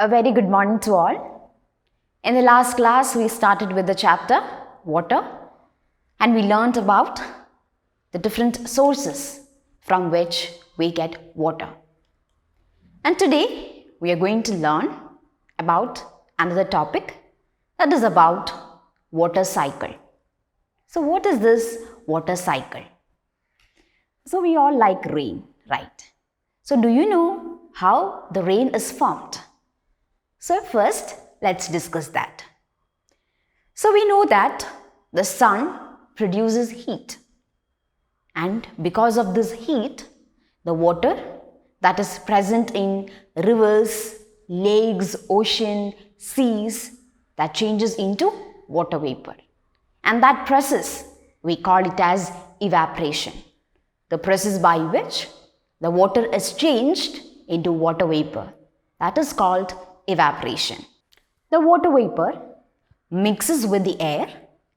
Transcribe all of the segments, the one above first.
A very good morning to all. In the last class, we started with the chapter water and we learned about the different sources from which we get water. And today, we are going to learn about another topic that is about water cycle. So what is this water cycle? So we all like rain, right? So do you know how the rain is formed? So first, let's discuss that. So we know that the sun produces heat, and because of this heat, the water that is present in rivers, lakes, ocean, seas, that changes into water vapor. And that process, we call it as evaporation. The process by which the water is changed into water vapor. That is called evaporation. The water vapor mixes with the air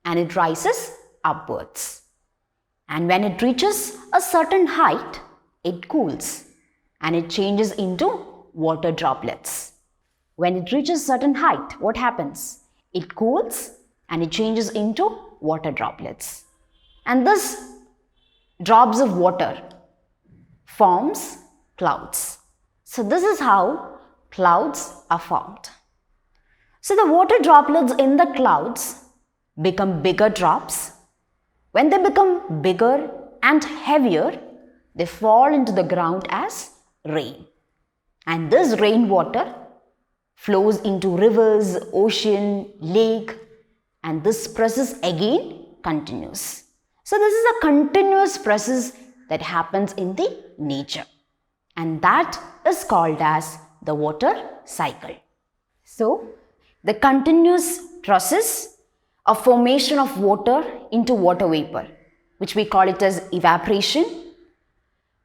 and it rises upwards. And when it reaches a certain height, it cools and it changes into water droplets. When it reaches certain height, what happens? It cools and it changes into water droplets. And this drops of water forms clouds. So this is how clouds are formed. So the water droplets in the clouds become bigger drops. When they become bigger and heavier, they fall into the ground as rain. And this rainwater flows into rivers, ocean, lake, and this process again continues. So this is a continuous process that happens in the nature, and that is called as the water cycle. So the continuous process of formation of water into water vapor, which we call it as evaporation,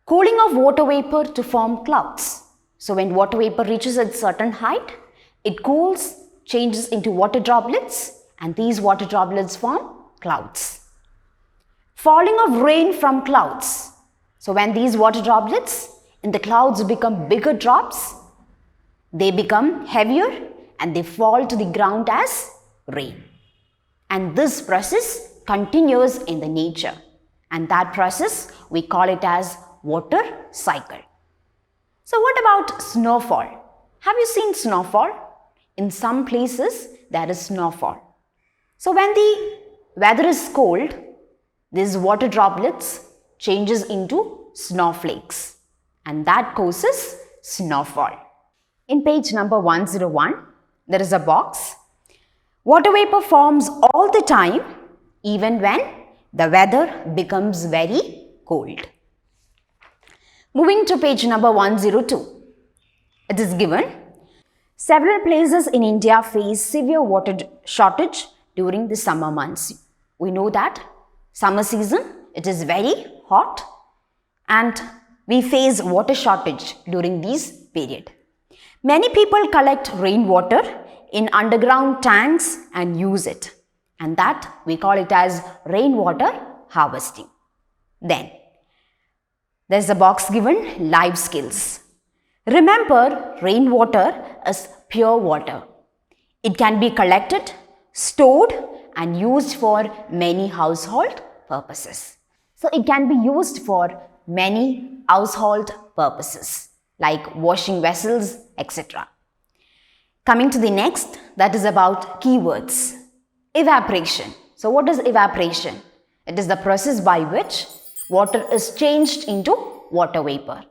cooling of water vapor to form clouds. So when water vapor reaches a certain height, it cools, changes into water droplets, and these water droplets form clouds. Falling of rain from clouds. So when these water droplets in the clouds become bigger drops, they become heavier and they fall to the ground as rain. And this process continues in the nature, and that process we call it as water cycle. So what about snowfall? Have you seen snowfall? In some places there is snowfall. So when the weather is cold, these water droplets changes into snowflakes, and that causes snowfall. In page number 101, there is a box. Water vapor forms all the time, even when the weather becomes very cold. Moving to page number 102, it is given, several places in India face severe water shortage during the summer months. We know that summer season, it is very hot and we face water shortage during this period. Many people collect rainwater in underground tanks and use it, and that we call it as rainwater harvesting. Then there's a box given, life skills. Remember, rainwater is pure water. It can be collected, stored and used for many household purposes. So it can be used for many household purposes like washing vessels, etc. Coming to the next, that is about keywords. Evaporation. So what is evaporation? It is the process by which water is changed into water vapor.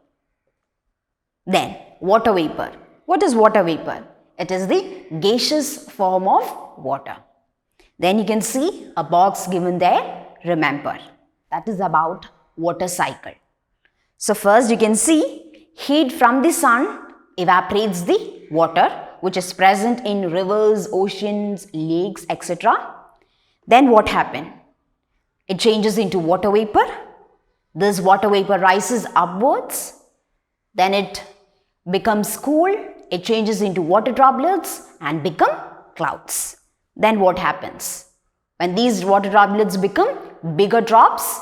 Then water vapor. What is water vapor? It is the gaseous form of water. Then you can see a box given there, remember. That is about water cycle. So first you can see heat from the sun evaporates the water which is present in rivers, oceans, lakes, etc. Then what happened? It changes into water vapor. This water vapor rises upwards. Then it becomes cool. It changes into water droplets and become clouds. Then what happens? When these water droplets become bigger drops,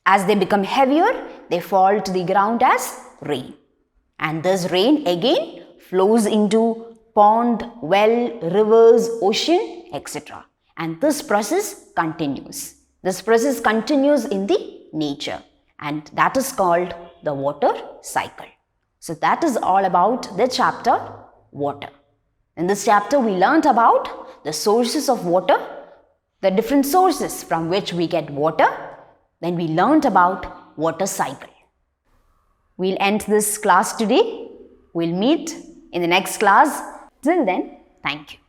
as they become heavier, they fall to the ground as rain. And this rain again flows into pond, well, rivers, ocean, etc. And this process continues. This process continues in the nature, and that is called the water cycle. So that is all about the chapter water. In this chapter, we learnt about the sources of water, the different sources from which we get water. Then we learnt about water cycle. We'll end this class today. We'll meet in the next class. Till then, thank you.